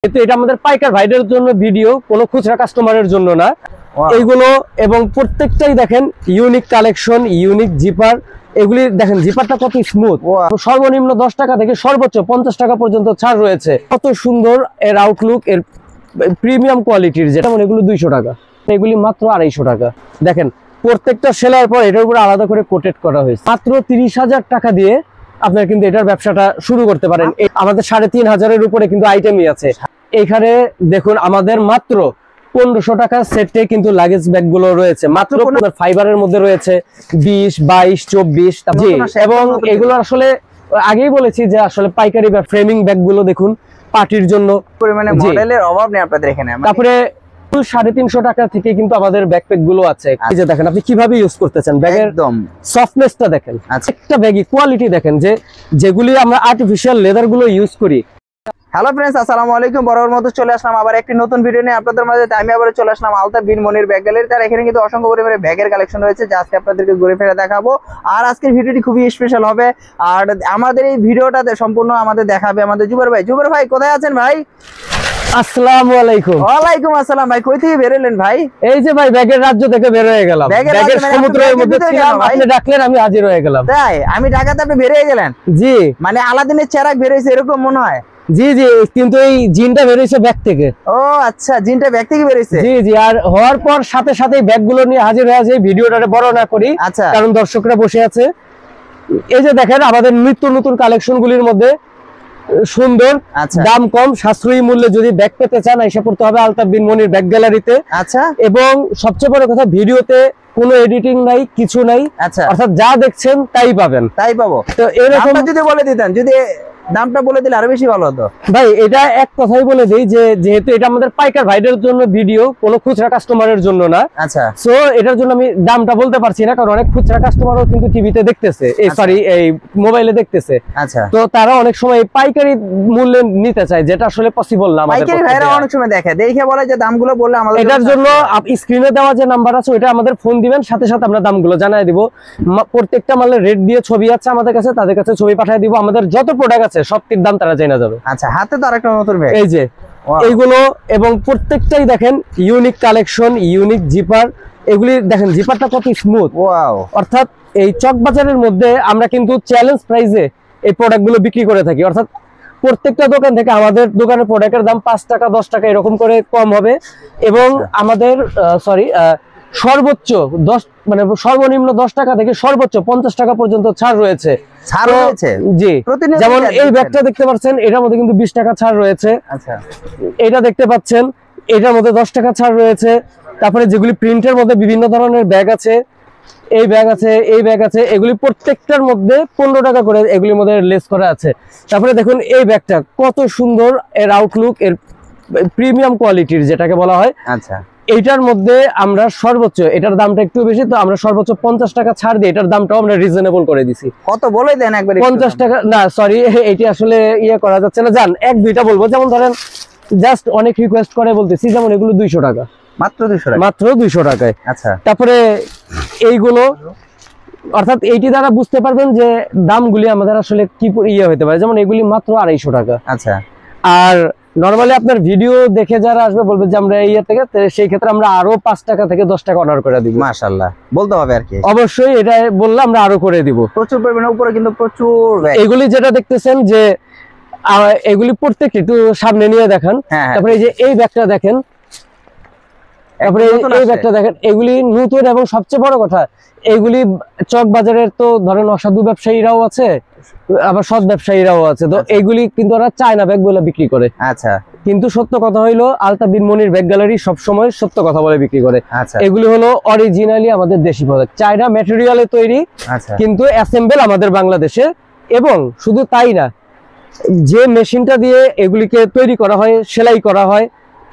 কিন্তু এটা আমাদের পাইকার ভাইদের জন্য ভিডিও, কোনো খুচরা কাস্টমারের জন্য না। এইগুলো এবং প্রত্যেকটাই দেখেন ইউনিক কালেকশন, ইউনিক জিপার। এগুলি দেখেন জিপারটা কত স্মুথ। সর্বনিম্ন 10 টাকা থেকে সর্বোচ্চ 50 টাকা পর্যন্ত ছাড় রয়েছে। কত সুন্দর এর আউটলুক, এর প্রিমিয়াম কোয়ালিটির, যেমন এগুলো 200 টাকা, এগুলি মাত্র 250 টাকা। দেখেন প্রত্যেকটা সেলার পর এটার উপরে আলাদা করে কোটেড করা হয়েছে। মাত্র 30,000 টাকা দিয়ে আপনারা কিন্তু এটার ব্যবসাটা শুরু করতে পারেন। আমাদের 3,500-এর উপরে কিন্তু আইটেমই আছে। এখানে দেখুন আমাদের মাত্র 1500 টাকা সেটে কিন্তু লাগেজ ব্যাগ গুলো রয়েছে। মাত্র ফাইবারের মধ্যে রয়েছে 20, 22, 24। এবং এগুলো আসলে আগেই বলেছি যে আসলে পাইকারি বা ফ্রেমিং ব্যাগ গুলো দেখুন পার্টির জন্য পরিমাণে মডেলের অভাব নেই আপনাদের এখানে। তারপরে 350 টাকা থেকে কিন্তু আমাদের ব্যাকপ্যাক গুলো আছে। এই যে দেখেন আপনি কিভাবে ইউজ করতেছেন, ব্যাগের একদম সফটনেসটা দেখেন। একটা ব্যাগই কোয়ালিটি দেখেন, যে যেগুলি আমরা আর্টিফিশিয়াল লেদার গুলো ইউজ করি। হ্যালো ফ্রেন্ডস, আসসালামু আলাইকুম। বরাবর মতো চলে আসলাম আবার একটি নতুন ভিডিও নিয়ে আপনাদের মাঝে। আমি আবার চলে আসলাম আলতাফ বিন মনির ব্যাগ গ্যালারি। তার এখানে কিন্তু অসংখ্য পরিমাণে ব্যাগের কালেকশন রয়েছে, যা আজকে আপনাদেরকে ঘুরে ফিরে দেখাবো। আর আজকের ভিডিওটি খুবই স্পেশাল হবে। আর আমাদের এই ভিডিওটাতে সম্পূর্ণ আমাদের দেখাবে আমাদের জুবের ভাই। জুবের ভাই কোথায় আছেন ভাই? আসসালামু আলাইকুম। ওয়ালাইকুম আসসালাম ভাই, কই থেকে বের হলেন ভাই? এই যে ভাই ব্যাগের রাজ্য থেকে বের হয়ে গেলাম। ব্যাগের সমুদ্রের মধ্যে ছিলাম, আপনি ডাকলেন আমি হাজির হয়ে গেলাম। তাই আমি ঢাকাতে আপনি বের হয়ে গেলেন? জি, মানে আলাদিনের চেরাগ বের হয়েছে এরকম মনে হয়। জি জি, কিন্তু এই জিনটা বের হয়েছে ব্যাগ থেকে। ও আচ্ছা, জিনটা ব্যাগ থেকে বের হয়েছে। জি জি, আর হওয়ার পর সাথে সাথে ব্যাগ গুলো নিয়ে হাজির হয়ে আছে। ভিডিওটা বড় না করি, আচ্ছা, কারণ দর্শকরা বসে আছে। এই যে দেখেন আমাদের নিত্য নতুন কালেকশন গুলির মধ্যে সুন্দর, দাম কম, সাশ্রয়ী মূল্যে যদি ব্যাগ পেতে চান এসে পড়তে হবে আলতাফ বিন মনির ব্যাগ গ্যালারিতে। আচ্ছা, এবং সবচেয়ে বড় কথা, ভিডিওতে কোনো এডিটিং নাই, কিছু নাই। আচ্ছা, অর্থাৎ যা দেখছেন তাই পাবেন, তাই পাবো। তো এরকম যদি বলে দিতেন, যদি দামটা বলে দিলে আরো বেশি ভালো হতো ভাই। এটা এক কথাই বলে দেই যে যেহেতু এটা আমাদের পাইকার ভাইদের জন্য ভিডিও, কোনো খুচরা কাস্টমারের জন্য না। আচ্ছা, সো এটার জন্য আমি দামটা বলতে পারছি না, কারণ অনেক খুচরা কাস্টমারও কিন্তু টিভিতে দেখতেছে, এই সরি এই মোবাইলে দেখতেছে। আচ্ছা, তো তারা অনেক সময় পাইকারি মূল্যে নিতে চায়, যেটা আসলে পসিবল না। পাইকারি ভাইরা অনেক সময় দেখে বলে যে দামগুলো বললে আমাদের। এটার জন্য স্ক্রিনে দেওয়া যে নাম্বার আছে ওটা আমাদের ফোন দিবেন, সাথে সাথে আমরা দামগুলো জানাই দিব। প্রত্যেকটা মালের রেট দিয়ে ছবি আছে আমাদের কাছে, তাদের কাছে ছবি পাঠিয়ে দিব। আমাদের যত প্রোডাক্ট আছে সবটির দাম তারা জেনে যাবে। আচ্ছা, হাতে তো আরেকটা নতুন ব্যাগ, এই যে এইগুলো, এবং প্রত্যেকটাই দেখেন ইউনিক কালেকশন, ইউনিক জিপার। এগুলি দেখেন জিপারটা কত স্মুথ। ওয়াও। অর্থাৎ এই চক বাজারের মধ্যে আমরা কিন্তু চ্যালেঞ্জ প্রাইসে এই প্রোডাক্টগুলো বিক্রি করে থাকি। অর্থাৎ প্রত্যেকটা দোকান থেকে আমাদের দোকানের প্রোডাক্টের দাম 5 টাকা 10 টাকা এরকম করে কম হবে। এবং আমাদের সর্বোচ্চ 10 মানে সর্বনিম্ন 10 টাকা থেকে সর্বোচ্চ 50 টাকা পর্যন্ত ছাড় রয়েছে। ছাড় রয়েছে? জি, যেমন এই ব্যাগটা দেখতে পাচ্ছেন, এটার মধ্যে কিন্তু 20 টাকা ছাড় রয়েছে। আচ্ছা, এটা দেখতে পাচ্ছেন, এটার মধ্যে 10 টাকা ছাড় রয়েছে। তারপরে যেগুলি প্রিন্টের মধ্যে বিভিন্ন ধরনের ব্যাগ আছে, এই ব্যাগ আছে, এই ব্যাগ আছে, এগুলি প্রত্যেকটার মধ্যে 15 টাকা করে এগুলির মধ্যে লেস করা আছে। তারপরে দেখুন এই ব্যাগটা কত সুন্দর, এর আউটলুক, এর প্রিমিয়াম কোয়ালিটির যেটাকে বলা হয়। আচ্ছা, এইটার মধ্যে আমরা সর্বোচ্চ, এটার দামটা একটু বেশি, তো আমরা সর্বোচ্চ 50 টাকা ছাড় দিই। এটার দামটাও আমরা রিজনেবল করে দিছি। কত বলে দেন একবার? 50 টাকা না, সরি এটি আসলে ইয়ে করা যাচ্ছে না। জান এক দুইটা বলবো, যেমন ধরেন জাস্ট অনেক রিকোয়েস্ট করে বলতেছি, যেমন এগুলো 200 টাকা, মাত্র 200 টাকা, মাত্র 200 টাকায়। আচ্ছা, তারপরে এইগুলো, অর্থাৎ এইটি দ্বারা বুঝতে পারবেন যে দামগুলি আমাদের আসলে কি ইয়ে হতে পারে। যেমন এগুলি মাত্র 250 টাকা। আচ্ছা, আর নরমালি আপনার ভিডিও দেখে যারা আসবে বলবে যে আমরা এই থেকে, সেই ক্ষেত্রে আমরা আরো 5 টাকা থেকে 10 টাকা অর্ডার করে দিব। মাশাআল্লাহ, বলতে হবে আর কি। অবশ্যই এটা বললে আমরা আরো করে দিব। প্রচুর পরিমাণে উপরে কিন্তু প্রচুর ব্যাগ। এগুলি যেটা দেখতেছেন যে এগুলি প্রত্যেকটি একটু সামনে নিয়ে দেখান। তারপরে এই যে এই ব্যাগটা দেখেন, তারপরে এই ব্যাগটা দেখেন, এগুলি নতুন। এবং সবচেয়ে বড় কথা, এগুলি চক বাজারের তো ধরেন অসাধু ব্যবসায়ীরাও আছে, আবার সৎ ব্যবসায়ীরাও আছে। তো এইগুলি কিন্তু ওরা চায়না ব্যাগ বলে বিক্রি করে। আচ্ছা, কিন্তু সত্য কথা হইলো আলতাফ বিন মনির ব্যাগ গ্যালারি সবসময় সত্য কথা বলে বিক্রি করে। আচ্ছা, এগুলি হলো অরিজিনালি আমাদের দেশি প্রোডাক্ট, চায়না ম্যাটেরিয়ালে তৈরি। আচ্ছা, কিন্তু অ্যাসেম্বল আমাদের বাংলাদেশে। এবং শুধু তাই না, যে মেশিনটা দিয়ে এগুলিকে তৈরি করা হয়, সেলাই করা হয়,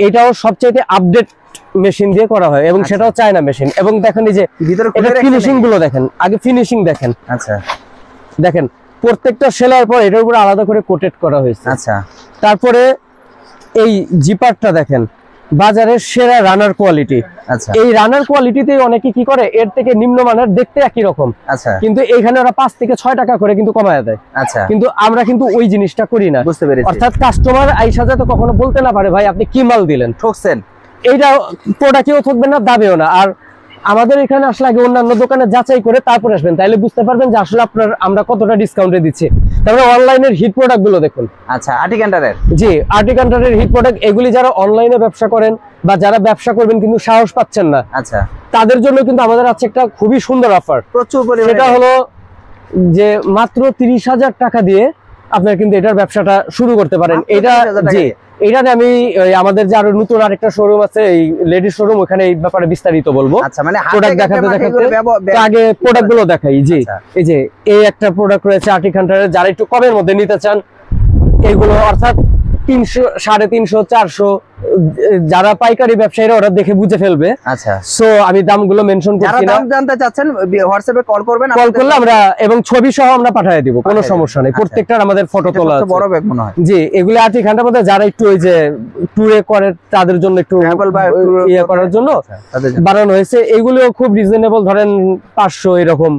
এটাও সবচেয়ে আপডেট মেশিন দিয়ে করা হয়, এবং সেটাও চায়না মেশিন। এবং দেখেন এই যে এটা ফিনিশিং গুলো দেখেন, আগে ফিনিশিং দেখেন। আচ্ছা, দেখেন প্রত্যেকটা সেলার পর এটার উপরে আলাদা করে কোটেড করা হয়েছে। আচ্ছা, তারপরে এই জিপারটা দেখেন, বাজারের সেরা রানার কোয়ালিটি। আচ্ছা এই রানার কোয়ালিটিতে অনেকে কি করে এর থেকে নিম্নমানের দেখতে একই রকম, আচ্ছা কিন্তু এখানে ওরা 5 থেকে 6 টাকা করে কিন্তু কমায় দেয়। আচ্ছা কিন্তু আমরা কিন্তু ওই জিনিসটা করি না। বুঝতে পেরেছি। অর্থাৎ কাস্টমার আইসা যাতে কখনো বলতে না পারে ভাই আপনি কি মাল দিলেন, ঠকছেন। এইটা প্রোডাক্টেও থাকবে না, দাবেও না। আর আমাদের এখানে আসলে আগে অন্যান্য দোকানে যাচাই করে তারপর আসবেন, তাইলে বুঝতে পারবেন যে আসলে আমরা কতটা ডিসকাউন্টে দিচ্ছি। তারপরে অনলাইনের হিট প্রোডাক্ট গুলো দেখুন। আচ্ছা আর্টিকান্টারের, জি আর্টিকান্টারের হিট প্রোডাক্ট, এগুলি যারা অনলাইনে ব্যবসা করেন বা যারা ব্যবসা করবেন কিন্তু সাহস পাচ্ছেন না, আচ্ছা তাদের জন্য কিন্তু আমাদের আছে একটা খুবই সুন্দর অফার। প্রচুর পরিমাণে, সেটা হলো যে মাত্র 30,000 টাকা দিয়ে আপনারা কিন্তু এটার ব্যবসাটা শুরু করতে পারেন। এটা জি এইটাতে আমি আমাদের যে আরো নতুন আরেকটা শোরুম আছে এই লেডিস শোরুম, ওখানে এই ব্যাপারে বিস্তারিত বলবো। আচ্ছা মানে প্রোডাক্ট দেখাতে আগে প্রোডাক্ট গুলো দেখাই। জি এই যে এই একটা প্রোডাক্ট রয়েছে আর্টিকান্টারের, যারা একটু কমের মধ্যে নিতে চান এগুলো অর্থাৎ 300, 350, 400 যারা পাইকারি ব্যবসায়ীরা ওরা দেখে বুঝে ফেলবে। আচ্ছা সো আমি দামগুলো মেনশন করছি না, যারা দাম জানতে চাচ্ছেন হোয়াটসঅ্যাপে কল করবেন, কল করলে আমরা এবং ছবি সহ আমরা পাঠিয়ে দিব, কোনো সমস্যা নেই। প্রত্যেকটার আমাদের ফটো তোলা আছে। বড় ব্যাগ মনে হয়। জি এগুলো আর্টিকান্টার মধ্যে যারা একটু ওই যে ট্যুরে করে তাদের জন্য একটু ইয়ে করার জন্য বানানো হয়েছে। এগুলো খুব রিজনেবল, ধরেন 500 এরকম,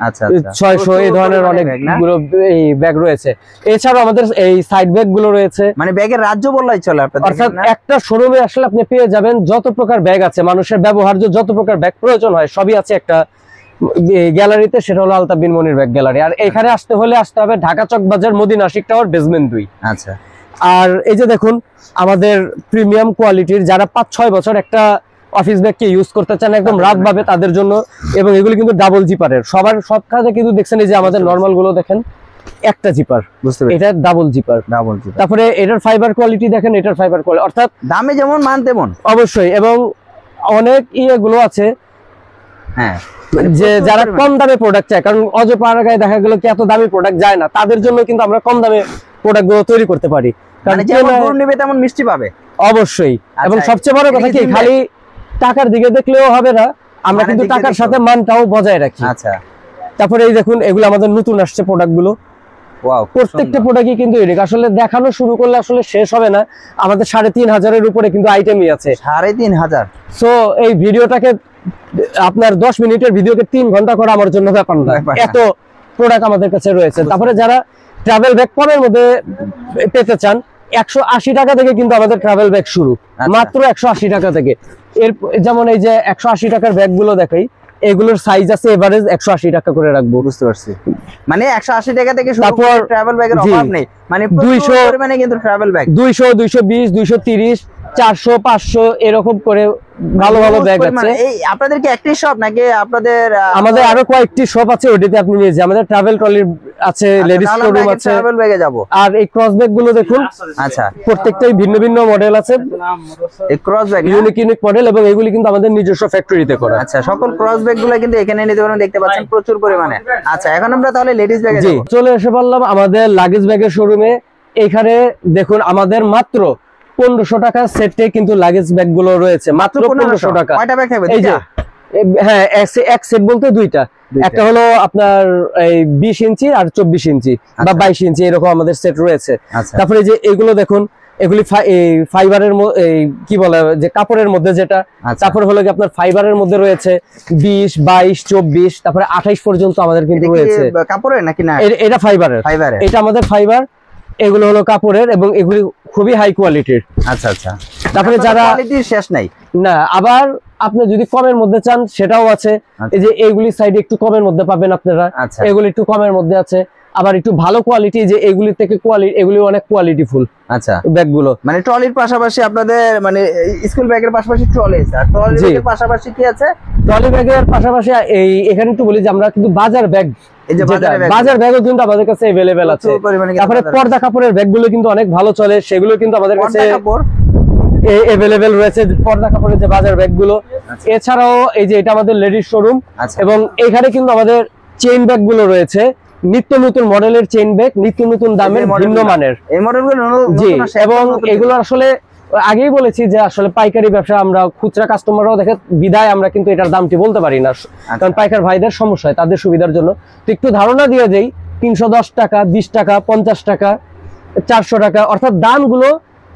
আচ্ছা 600 এই ধরনের অনেকগুলো এই ব্যাগ রয়েছে। এছাড়াও আমাদের এই সাইড ব্যাগ গুলো রয়েছে, মানে ব্যাগের রাজ্য বললেই চলে আপনাদের। অর্থাৎ একটা শোরুমে আসলে আপনি পেয়ে যাবেন যত প্রকার ব্যাগ আছে, মানুষের ব্যবহার্য যত প্রকার ব্যাগ প্রয়োজন হয় সবই আছে একটা গ্যালারিতে, সেটা হলো আলতাফ বিন মনির ব্যাগ গ্যালারি। আর এখানে আসতে হলে আসতে হবে ঢাকা চক বাজার মদিনা আশিক টাওয়ার বেসমেন্ট 2। আচ্ছা আর এই যে দেখুন আমাদের প্রিমিয়াম কোয়ালিটির যারা 5-6 বছর একটা অফিস ব্যাগকে ইউজ করতে চান একদম রাফভাবে তাদের জন্য, এবং এগুলো কিন্তু ডাবল জিপারের। সব কাজে কিন্তু দেখছেন এই যে আমাদের নরমাল গুলো দেখেন একটা জিপার, বুঝতে পেরেছি, এটা ডাবল জিপার। তারপরে এটার ফাইবার কোয়ালিটি দেখেন, এটার ফাইবার কোয়ালিটি অর্থাৎ দামে যেমন মান তেমন অবশ্যই। এবং অনেক ইয়েগুলো আছে হ্যাঁ যে যারা কম দামে প্রোডাক্ট চায়, কারণ অজপাড়াগায় দেখা গেল কি এত দামি প্রোডাক্ট যায় না, তাদের জন্য কিন্তু আমরা কম দামে প্রোডাক্ট গুলো তৈরি করতে পারি। কারণ যেমন গুণ নেবে তেমন মিষ্টি পাবে অবশ্যই। এবং সবচেয়ে বড় কথা কি খালি টাকার দিকে দেখলেও হবে না, আমরা কিন্তু টাকার সাথে মানটাও বজায় রাখি। আচ্ছা তারপরে এই দেখুন এগুলো আমাদের নতুন আসছে প্রোডাক্ট গুলো। প্রত্যেকটা প্রোডাক্টই কিন্তু ইউনিক, আসলে দেখানো শুরু করলে আসলে শেষ হবে না। আমাদের 3,500-এর উপরে কিন্তু আইটেমই আছে। 3,500। সো এই ভিডিওটাকে আপনার 10 মিনিটের ভিডিওকে 3 ঘন্টা করা আমার জন্য ব্যাপার না, এত প্রোডাক্ট আমাদের কাছে রয়েছে। তারপরে যারা ট্রাভেল ব্যাগ কমের মধ্যে পেতে চান 180 টাকা থেকে কিন্তু আমাদের ট্রাভেল ব্যাগ শুরু, মাত্র 180 টাকা থেকে। এর যেমন এই যে 180 টাকার ব্যাগ গুলো দেখাই, এগুলোর সাইজ আছে এভারেজ 180 টাকা করে রাখবো। বুঝতে পারছি, মানে 180 টাকা থেকে শুরু করে ট্রাভেল ব্যাগের অভাব নেই, মানে 200 পরিমাণে কিন্তু ট্রাভেল ব্যাগ 200, 220, 230, 400, 500 এরকম করে ভালো ভালো ব্যাগ আছে। এই আপনাদের কি একটি শপ নাকি আপনাদের? আমাদের আরো কয়েকটি শপ আছে, ওইটাতে আপনি নিয়ে যান। আমাদের ট্রাভেল ট্রলির আছে, লেডিস শোরুম আছে, ট্রাভেল ব্যাগে যাব। আর এই ক্রস ব্যাগ গুলো দেখুন, আচ্ছা প্রত্যেকটাই ভিন্ন ভিন্ন মডেল আছে, এই ক্রস ব্যাগ ইউনিক মডেল, এবং এগুলি কিন্তু আমাদের নিজস্ব ফ্যাক্টরিতে করা। আচ্ছা সকল ক্রস ব্যাগ গুলো কিন্তু এখানে নিতে পারেন, দেখতে পাচ্ছেন প্রচুর পরিমাণে। আচ্ছা এখন আমরা তাহলে লেডিস ব্যাগে জি চলে এসে বললাম আমাদের লাগেজ ব্যাগের শোরুমে। এখানে দেখুন আমাদের মাত্র 1500 টাকা সেটে কিন্তু লাগেজ ব্যাগ গুলো রয়েছে, মাত্র 1500 টাকা। কয়টা ব্যাগ থাকবে? এই যে হ্যাঁ এক সেট বলতে দুইটা, একটা হলো আপনার এই 20 ইঞ্চি আর 24 ইঞ্চি বা 22 ইঞ্চি এরকম আমাদের সেট রয়েছে। তারপরে যে এগুলো দেখুন, এগুলি ফাইবারের কি বলে যে কাপড়ের মধ্যে যেটা, তারপরে হলো কি আপনার ফাইবারের মধ্যে রয়েছে 20, 22, 24, তারপরে 28 পর্যন্ত আমাদের কিন্তু রয়েছে। কাপড়ের নাকি না? এটা ফাইবারের, এটা আমাদের ফাইবার, এগুলো হলো কাপড়ের, এবং এগুলি খুবই হাই কোয়ালিটির। আচ্ছা আচ্ছা। তারপরে যারা কোয়ালিটির শেষ নাই না, আবার আপনি যদি কমের মধ্যে চান সেটাও আছে। এই যে এইগুলি সাইডে একটু কমের মধ্যে পাবেন আপনারা, এগুলি একটু কমের মধ্যে আছে। আবার একটু ভালো কোয়ালিটি, যে এগুলি থেকে কোয়ালিটি, এগুলি অনেক কোয়ালিটিফুল। আচ্ছা ব্যাগগুলো মানে ট্রলির পাশাপাশি আপনাদের মানে স্কুল ব্যাগের পাশাপাশি ট্রলি আছে, আর ট্রলি ব্যাগের পাশাপাশি কি আছে? ট্রলি ব্যাগের পাশাপাশি এখানে একটু বলি যে আমরা কিন্তু বাজার ব্যাগ, এই যে বাজার ব্যাগও কিন্তু আমাদের কাছে अवेलेबल আছে। তারপরে পর্দা কাপড়ের ব্যাগগুলো কিন্তু অনেক ভালো চলে, সেগুলো কিন্তু আমাদের কাছে अवेलेबल রয়েছে, পর্দা কাপড়ের যে বাজার ব্যাগগুলো। এছাড়াও এই যে এটা আমাদের লেডিস শোরুম, এবং এখানে কিন্তু আমাদের চেইন ব্যাগগুলো রয়েছে, নিত্য নতুন মডেলের চেইন ব্যাগ, নিত্য নতুন দামের, ভিন্ন মানের এই মডেলগুলো। জি, এবং এগুলো আসলে আগেই বলেছি যে আসলে পাইকারি ব্যবসা, আমরা খুচরা কাস্টমাররাও দেখে বিদায় আমরা কিন্তু এটার দামটি বলতে পারি না, কারণ পাইকার ভাইদের সমস্যা হয়, তাদের সুবিধার জন্য। তো একটু ধারণা দিয়ে দেই, 310 টাকা, 20 টাকা, 50 টাকা, 400 টাকা, অর্থাৎ দামগুলো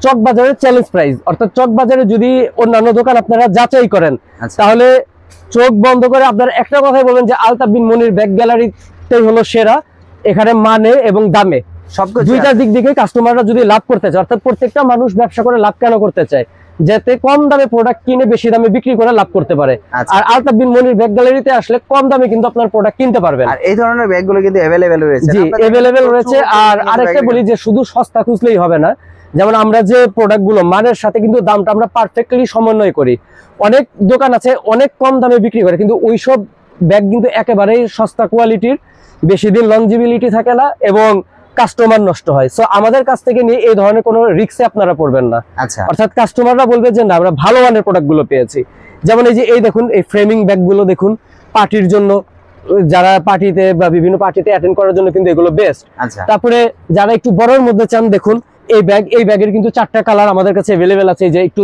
চক বাজারের চ্যালেঞ্জ প্রাইস, অর্থাৎ চক বাজারে যদি অন্যান্য দোকান আপনারা যাচাই করেন তাহলে চোখ বন্ধ করে আপনার একটা কথাই বলবেন যে আলতাফ বিন মনির ব্যাগ গ্যালারিতেই হলো সেরা। এখানে মানে এবং দামে দুইটার দিক থেকে কাস্টমাররা যদি লাভ করতে চায়, অর্থাৎ প্রত্যেকটা মানুষ ব্যবসা করে লাভ কেন করতে চায়, যাতে কম দামে প্রোডাক্ট কিনে বেশি দামে বিক্রি করে লাভ করতে পারে। আর আলতাফ বিন মনির ব্যাগ গ্যালারিতে আসলে কম দামে কিন্তু আপনার প্রোডাক্ট কিনতে পারবেন। আর এই ধরনের ব্যাগগুলো কিন্তু अवेलेबल রয়েছে। জি अवेलेबल রয়েছে। আর আরেকটা বলি যে শুধু সস্তা খুঁজলেই হবে না, যেমন আমরা যে প্রোডাক্টগুলো মানের সাথে কিন্তু দামটা আমরা পারফেক্টলি সমন্বয় করি। অনেক দোকান আছে অনেক কম দামে বিক্রি করে, কিন্তু ওইসব ব্যাগ কিন্তু একেবারেই সস্তা কোয়ালিটির, বেশি দিন লংজিবিলিটি থাকে না এবং কাস্টমার নষ্ট হয়। সো আমাদের কাছ থেকে নিয়ে এই ধরনের কোনো রিস্কে আপনারা পড়বেন না। অর্থাৎ কাস্টমাররা বলবে যে না আমরা ভালো মানের প্রোডাক্টগুলো পেয়েছি। যেমন এই দেখুন এই ফ্রেমিং ব্যাগগুলো দেখুন, পার্টির জন্য, যারা পার্টিতে বা বিভিন্ন পার্টিতে অ্যাটেন্ড করার জন্য কিন্তু এগুলো বেস্ট। তারপরে যারা একটু বড়র মধ্যে চান, দেখুন এই ব্যাগের কিন্তু 4টা কালার আমাদের কাছে अवेलेबल আছে। যে একটু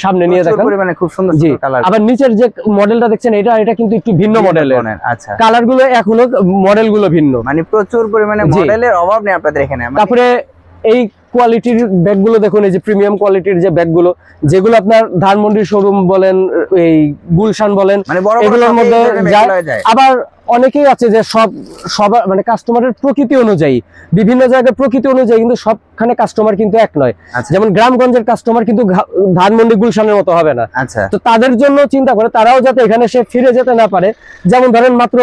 সামনে নিয়ে দেখেন, খুব সুন্দর কালার। আবার নিচের যে মডেলটা দেখছেন এটা কিন্তু একটু ভিন্ন মডেলের। কালারগুলো এখনো মডেলগুলো ভিন্ন, মানে প্রচুর পরিমাণে মডেলের অভাব নেই আপনাদের এখানে। তারপরে এই কোয়ালিটির ব্যাগগুলো দেখুন, এই যে প্রিমিয়াম কোয়ালিটির যে ব্যাগগুলো, যেগুলো আপনার ধানমন্ডি শোরুম বলেন, এই গুলশান বলেন, এগুলোর মধ্যে আবার অনেকেই আছে যে সবার মানে কাস্টমারের প্রকৃতি অনুযায়ী, বিভিন্ন জায়গায় প্রকৃতি অনুযায়ী কিন্তু সবখানে কাস্টমার কিন্তু এক নয়। যেমন গ্রামগঞ্জের কাস্টমার কিন্তু ধানমন্ডি গুলশানের মতো হবে না। তো তাদের জন্য চিন্তা করে তারাও যাতে এখানে সে ফিরে যেতে না পারে, যেমন ধরেন মাত্র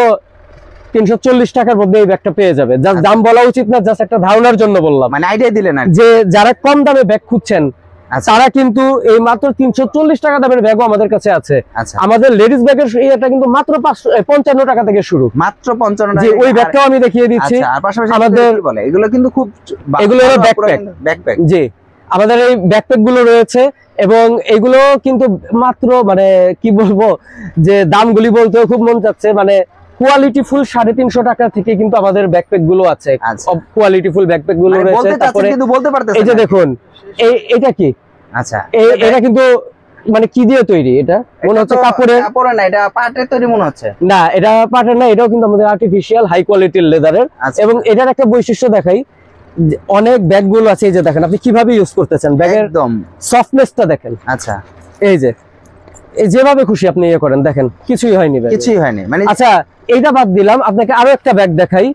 340 টাকার মধ্যে এই ব্যাগটা পেয়ে যাবে। জাস্ট দাম বলা উচিত না, জাস্ট একটা ধারণার জন্য বললাম, মানে আইডিয়া দিলেন যে যারা কম দামে ব্যাগ খুঁজছেন তারা কিন্তু এই মাত্র 340 টাকা দামের ব্যাগও আমাদের কাছে আছে। আমাদের লেডিস ব্যাগের এটা কিন্তু মাত্র 55 টাকা থেকে শুরু, মাত্র 55 টাকা। ওই ব্যাগটাও আমি দেখিয়ে দিচ্ছি। আমাদের এগুলো কিন্তু খুব এগুলো হলো ব্যাকপ্যাক। জি, আমাদের এই ব্যাকপ্যাক গুলো রয়েছে এবং এগুলো কিন্তু মাত্র মানে কি বলবো, যে দামগুলি বলতেও খুব মন চাচ্ছে, মানে কোয়ালিটি ফুল 350 টাকা থেকে কিন্তু আমাদের ব্যাকপ্যাক গুলো আছে। কোয়ালিটি ফুল ব্যাকপ্যাক গুলো রয়েছে। তারপরে এই যে দেখুন এটা কি, এটা কিন্তু মানে কি দিয়ে তৈরি, এটা মনে হচ্ছে কাপড়ের না, এটা পাটের তৈরি মনে হচ্ছে। না, এটা পাটের না, এটাও কিন্তু আমাদের আর্টিফিশিয়াল হাই কোয়ালিটির লেদারের। এবং এটার একটা বৈশিষ্ট্য দেখাই, অনেক ব্যাগ গুলো আছে, এই যে দেখেন আপনি কিভাবে ইউজ করতেছেন, ব্যাগের একদম সফটনেসটা দেখেন। এই যে যেভাবে খুশি আপনি ইয়ে করেন, দেখেন কিছুই হয়নি, কিছুই হয়নি। মানে আচ্ছা এইটা বাদ দিলাম, আপনাকে আরো একটা ব্যাগ দেখাই।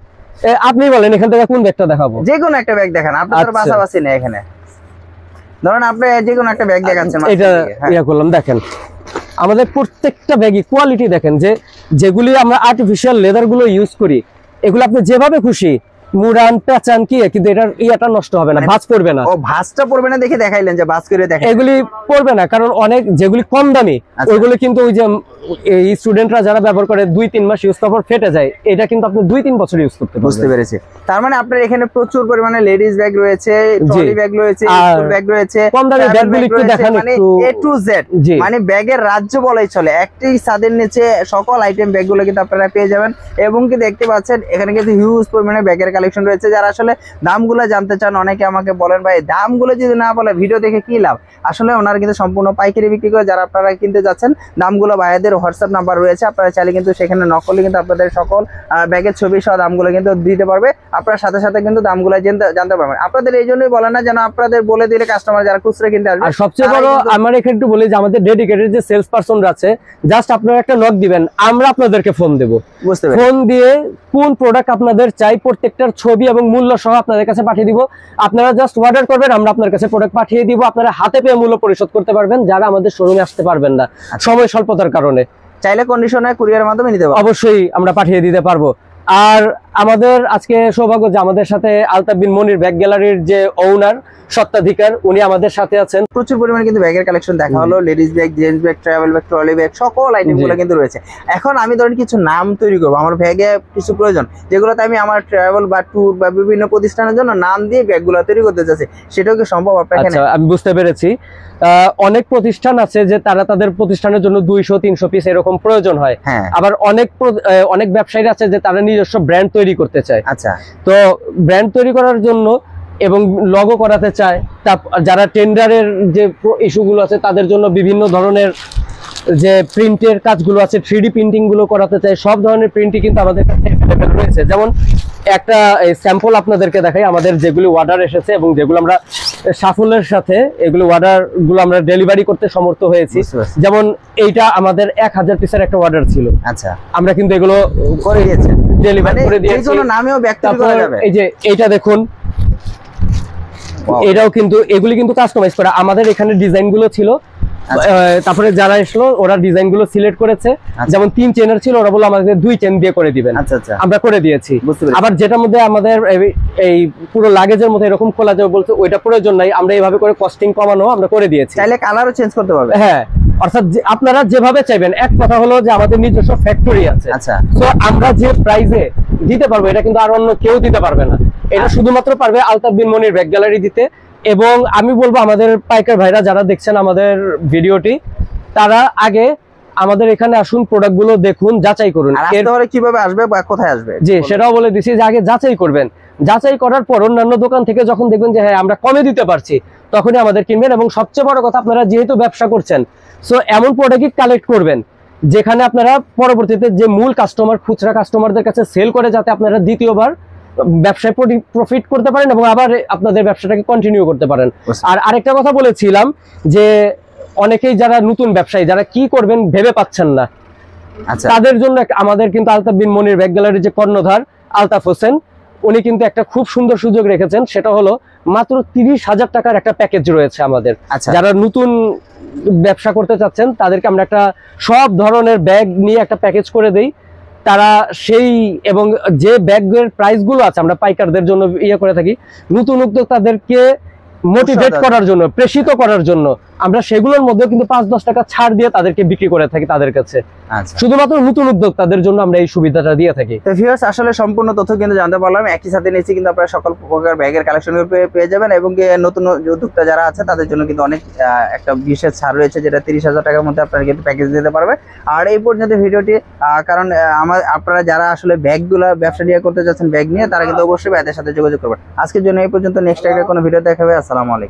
আপনি বলেন এখান থেকে কোন ব্যাগটা দেখাবো? যে কোনো একটা ব্যাগ দেখান, আপনাদের বাছাবাছি নেই এখানে। ধরুন আপনি যে কোনো একটা ব্যাগ দেখাচ্ছেন, এটা ইয়া করলাম। দেখেন আমাদের প্রত্যেকটা ব্যাগই কোয়ালিটি দেখেন, যেগুলি আমরা আর্টিফিশিয়াল লেদার গুলো ইউজ করি, এগুলো আপনি যেভাবে খুশি মুড়ান পেঁচান কি, কিন্তু এটার ইয়াটা নষ্ট হবে না, ভাঁজ পড়বে না। ও ভাঁজটা পড়বে না দেখে দেখাইলেন যে ভাঁজ করে দেখেন, এগুলি পড়বে না। কারণ অনেক যেগুলি কম দামি ওইগুলো কিন্তু ওই যে এই স্টুডেন্টরা যারা ব্যবহার করে 2-3 মাস ইউজ করার পর ফেটে যায়, এটা কিন্তু আপনি 2-3 বছর ইউজ করতে পারবেন। বুঝতে পেরেছি। তার মানে আপনার এখানে প্রচুর পরিমাণে লেডিস ব্যাগ রয়েছে, ট্রলি ব্যাগ রয়েছে, স্কুল ব্যাগ রয়েছে, কম দামি ব্যাগগুলি একটু দেখান একটু। A to Z মানে ব্যাগের রাজ্য বলাই চলে, একটি ছাদের নিচে সকল আইটেম ব্যাগগুলো কিন্তু আপনারা পেয়ে যাবেন। এবং কি দেখতে পাচ্ছেন এখানে কিন্তু হিউজ পরিমাণে ব্যাগের কালেকশন রয়েছে। যারা আসলে দামগুলো জানতে চান, অনেকে আমাকে বলেন ভাই দামগুলো যদি না বলে ভিডিও দেখে কি লাভ, আসলে ওনারা কিন্তু সম্পূর্ণ পাইকারি বিক্রি করে। যারা আপনারা কিনতে যাচ্ছেন, দামগুলো ভাইয়াদের হোয়াটসঅ্যাপ নাম্বার রয়েছে, আপনারা চাইলে কিন্তু সেখানে নক করলে কিন্তু আপনাদের সকল ব্যাগের ছবি সহ দামগুলো কিন্তু দিতে পারবে। আপনারা সাথে সাথে কিন্তু দামগুলো জানতে পারবেন। আপনাদের এই জন্যই বলে না যেন আপনাদের বলে দিলে কাস্টমার যারা খুচরা কিনতে আসবে। আর সবচেয়ে বড় আমার এখানে একটু বলি যে আমাদের ডেডিকেটেড যে সেলস পারসনরা আছে, জাস্ট আপনারা একটা নক দিবেন, আমরা আপনাদেরকে ফোন দেব। বুঝতে পেরেছি। ফোন দিয়ে কোন প্রোডাক্ট আপনাদের চাই প্রত্যেকটার ছবি এবং মূল্য সহ আপনাদের কাছে পাঠিয়ে দিব। আপনারা জাস্ট অর্ডার করবেন, আমরা আপনার কাছে প্রোডাক্ট পাঠিয়ে দিব। আপনারা হাতে পেয়ে মূল্য পরিশোধ করতে পারবেন, যারা আমাদের শোরুমে আসতে পারবেন না সময় স্বল্পতার কারণে। চাইলে কন্ডিশনে কুরিয়ারের মাধ্যমে নিতে পারবো, অবশ্যই আমরা পাঠিয়ে দিতে পারবো। আর আমাদের আজকে সৌভাগ্য যে আমাদের সাথে আলতাফ বিন মনির ব্যাগ গ্যালারির যে ওনার সত্ত্বাধিকার, উনি আমাদের সাথে আছেন। প্রচুর পরিমাণে কিন্তু ব্যাগের কালেকশন দেখা হলো, ladies bag, gents bag, travel bag, trolley bag, সকল আইটেমগুলো কিন্তু রয়েছে। এখন আমি ধরেন কিছু নাম তৈরি করবো, আমার ব্যাগে কিছু প্রয়োজন, যেগুলোতে আমি আমার ট্রাভেল বা ট্যুর বা বিভিন্ন প্রতিষ্ঠানের জন্য নাম দিয়ে ব্যাগগুলো তৈরি করতে চাচ্ছি, সেটাও কি সম্ভব আপনার এখানে? আমি বুঝতে পেরেছি। অনেক প্রতিষ্ঠান আছে যে তারা তাদের প্রতিষ্ঠানের জন্য 200-300 পিস এরকম প্রয়োজন হয়। আবার অনেক ব্যবসায়ী আছে যে তারা নিজস্ব ব্র্যান্ড তৈরি করতে চায়। আচ্ছা, তো ব্র্যান্ড তৈরি করার জন্য এবং লগো করাতে চায়, যারা টেন্ডারের যে ইস্যুগুলো আছে তাদের জন্য বিভিন্ন ধরনের যে প্রিন্টের কাজগুলো আছে, 3D প্রিন্টিং গুলো করাতে চায়, সব ধরনের প্রিন্টই কিন্তু আমাদের কাছে अवेलेबल রয়েছে। যেমন একটা স্যাম্পল আপনাদেরকে দেখাই, আমাদের যেগুলো অর্ডার এসেছে এবং যেগুলো আমরা সাফল্যের সাথে এগুলো অর্ডার গুলো আমরা ডেলিভারি করতে সমর্থ হয়েছি। বুঝতে পারছি। যেমন এইটা আমাদের 1000 পিসের একটা অর্ডার ছিল, আচ্ছা, আমরা কিন্তু এগুলো করে দিয়েছেন, ডেলিভারি করে এই দিয়েছি। কোনো নামেও ব্যক্ত করা তারপর যাবে। এই যে এইটা দেখুন, এটাও কিন্তু এগুলি কিন্তু কাস্টমাইজ করা, আমাদের এখানে ডিজাইন গুলো ছিল। তারপরে যারা এসলো ওরা ডিজাইন গুলো সিলেক্ট করেছে, যেমন 3 চেনের ছিল, ওরা বললো আমাদের 2 চেন দিয়ে করে দিবেন। আচ্ছা আচ্ছা, আমরা করে দিয়েছি। আবার যেটার মধ্যে আমাদের এই পুরো লাগেজের মধ্যে এরকম খোলা যাবে বলছে, ওইটা প্রয়োজন নাই, আমরা এইভাবে করে কস্টিং কমানো আমরা করে দিয়েছি। চাইলে কালারও চেঞ্জ করতে পারবে। হ্যাঁ, অর্থাৎ আপনারা যেভাবে চাইবেন। এক কথা হলো যে আমাদের নিজস্ব ফ্যাক্টরি আছে, আচ্ছা, তো আমরা যে প্রাইসে দিতে পারবো এটা কিন্তু আর অন্য কেউ দিতে পারবে না। এটা শুধুমাত্র পারবে আলতাফ বিন মনির ব্যাগ গ্যালারি দিতে। এবং আমি বলবো আমাদের পাইকার ভাইরা যারা দেখছেন আমাদের ভিডিওটি, তারা আগে আমাদের এখানে আসুন, প্রোডাক্ট গুলো দেখুন, যাচাই করুন। এরপরে কিভাবে আসবে বা কোথায় আসবে জি, সেটাও বলে দিছি যে আগে যাচাই করবেন। যাচাই করার পর অন্যান্য দোকান থেকে যখন দেখবেন যে হ্যাঁ আমরা কমে দিতে পারছি, তখনই আমাদের কিনবেন। এবং সবচেয়ে বড় কথা, আপনারা যেহেতু ব্যবসা করছেন, সো এমন প্রোডাক্টই কালেক্ট করবেন যেখানে আপনারা পরবর্তীতে যে মূল কাস্টমার, খুচরা কাস্টমারদের কাছে সেল করে, যাতে আপনারা দ্বিতীয়বার ব্যবসায় প্রফিট করতে পারেন এবং আবার আপনাদের ব্যবসাটাকে কন্টিনিউ করতে পারেন। আর আরেকটা কথা বলেছিলাম যে অনেকেই যারা নতুন ব্যবসায়ী, যারা কি করবেন ভেবে পাচ্ছেন না, তাদের জন্য আমাদের কিন্তু আলতাফ বিন মনির ব্যাগ গ্যালারির যে কর্ণধার আলতাফ হোসেন, উনি কিন্তু একটা খুব সুন্দর সুযোগ রেখেছেন। সেটা হলো মাত্র 30,000 টাকার একটা প্যাকেজ রয়েছে আমাদের। যারা নতুন ব্যবসা করতে চাচ্ছেন তাদেরকে আমরা একটা সব ধরনের ব্যাগ নিয়ে একটা প্যাকেজ করে দেই। তারা সেই এবং যে ব্যাগের প্রাইস গুলো আছে আমরা পাইকারদের জন্য ইয়ে করে থাকি, নতুন উদ্যোক্তাদেরকে মোটিভেট করার জন্য, প্রেষিত করার জন্য আমরা সেগুলোর মধ্যে কিন্তু 5-10 টাকা ছাড় দিয়ে তাদেরকে বিক্রি করে থাকি তাদের কাছে। শুধুমাত্র নতুন উদ্যোক্তাদের জন্য আমরা এই সুবিধাটা দিয়ে থাকি। তো ভিউয়ার্স, আসলে সম্পূর্ণ তথ্য কিন্তু জানতে পারলাম। একই সাথে নিচে কিন্তু আপনারা সকল প্রকার ব্যাগের কালেকশন পেয়ে যাবেন। এবং নতুন উদ্যোক্তা যারা আছে তাদের জন্য কিন্তু অনেক একটা বিশেষ ছাড় রয়েছে, যেটা 30,000 টাকার মধ্যে আপনারা কিন্তু প্যাকেজ দিতে পারবেন। আর এই পর্যন্ত ভিডিওটি, কারণ আপনারা যারা আসলে ব্যাগগুলো ব্যবসা নিয়ে করতে যাচ্ছেন, ব্যাগ নিয়ে, তারা কিন্তু অবশ্যই ভাইদের সাথে যোগাযোগ করবেন। আজকের জন্য এই পর্যন্ত, নেক্সট একটা কোনো ভিডিও দেখাবে। আসসালামু আলাইকুম।